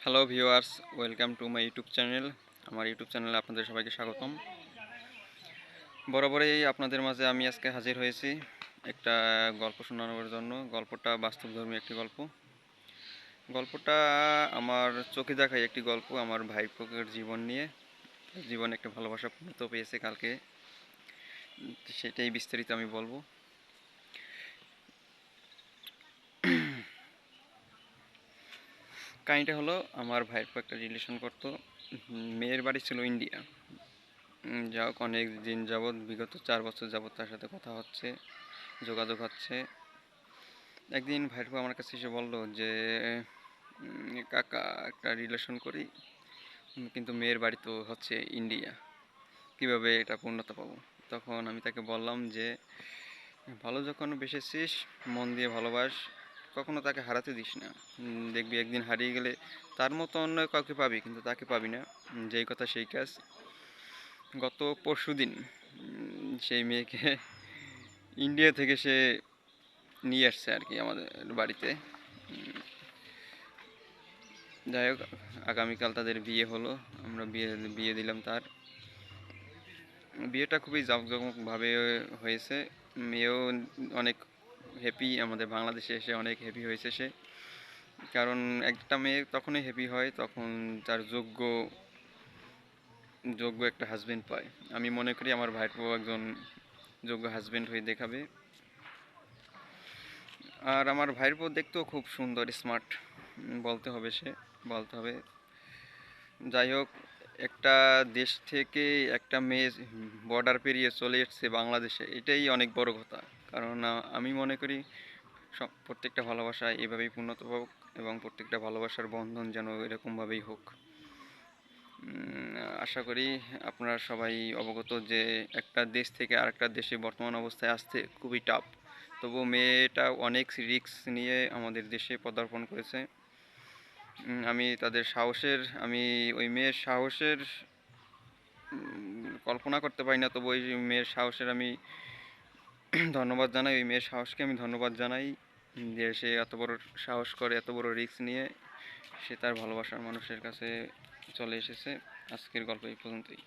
Hello viewers, welcome to my YouTube channel. আমার YouTube চ্যানেলে আপনাদের সবাইকে স্বাগতম। বরাবরই আপনাদের মাঝে আমি আজকে হাজির হয়েছি একটা গল্প শোনানোর জন্য। গল্পটা বাস্তবধর্মী একটি গল্প। গল্পটা আমার চোখে দেখাই একটি গল্প আমার ভাইপোকের জীবন নিয়ে। জীবনে একটা ভালোবাসা পূর্ণত পেয়েছে কালকে, সেটাই বিস্তারিত আমি বলবো। কাহিনিটা হলো, আমার ভাইপো একটা রিলেশন করতো। মেয়ের বাড়ি ছিল ইন্ডিয়া। যা হোক, অনেক দিন যাবৎ, বিগত 4 বছর যাবৎ তার সাথে কথা হচ্ছে, যোগাযোগ হচ্ছে। একদিন ভাইপো আমার কাছে এসে বলল যে কাকা, একটা রিলেশন করি, কিন্তু মেয়ের বাড়ি তো হচ্ছে ইন্ডিয়া, কিভাবে এটা পূর্ণতা পাবো? তখন আমি তাকে বললাম যে ভালো যখন বেসেছিস, মন দিয়ে ভালোবাস, কখনো তাকে হারাতে দিস না। দেখবি একদিন হারিয়ে গেলে তার মতো অন্য কাউকে পাবি, কিন্তু তাকে পাবি না। যেই কথা সেই কাজ। গত পরশুদিন সেই মেয়েকে ইন্ডিয়া থেকে সে নিয়ে আসছে আর কি আমাদের বাড়িতে। যাই হোক, আগামীকাল তাদের বিয়ে হলো। আমরা বিয়ে বিয়ে দিলাম তার। বিয়েটা খুবই জাঁকজমকভাবে হয়েছে। মেয়েও অনেক হ্যাপি, আমাদের বাংলাদেশে এসে অনেক হ্যাপি হয়েছে সে। কারণ একটা মেয়ে তখনই হ্যাপি হয় তখন তার যোগ্য যোগ্য একটা হাজবেন্ড পায়। আমি মনে করি আমার ভাইপো একজন যোগ্য হাজবেন্ড হয়ে দেখাবে। আর আমার ভাইয়ের বউ দেখতেও খুব সুন্দর, স্মার্ট বলতে হবে, সে বলতে হবে। যাই হোক, একটা দেশ থেকে একটা মেয়ে বর্ডার পেরিয়ে চলে এসেছে বাংলাদেশে, এটাই অনেক বড় কথা। কারণ আমি মনে করি প্রত্যেকটা ভালোবাসা এভাবেই পূর্ণত হোক, এবং প্রত্যেকটা ভালোবাসার বন্ধন যেন এরকমভাবেই হোক। আশা করি আপনারা সবাই অবগত যে একটা দেশ থেকে আরেকটা দেশে বর্তমান অবস্থায় আসতে খুবই টাফ। তবুও মেয়েটা অনেক রিস্ক নিয়ে আমাদের দেশে পদার্পণ করেছে। আমি ওই মেয়ের সাহসের কল্পনা করতে পারি না। তবু ওই মেয়ের সাহসের আমি ধন্যবাদ জানাই। ওই মেয়ের সাহসকে আমি ধন্যবাদ জানাই যে সে এত বড় সাহস করে, এত বড় রিস্ক নিয়ে সে তার ভালোবাসার মানুষের কাছে চলে এসেছে। আজকের গল্প এই পর্যন্তই।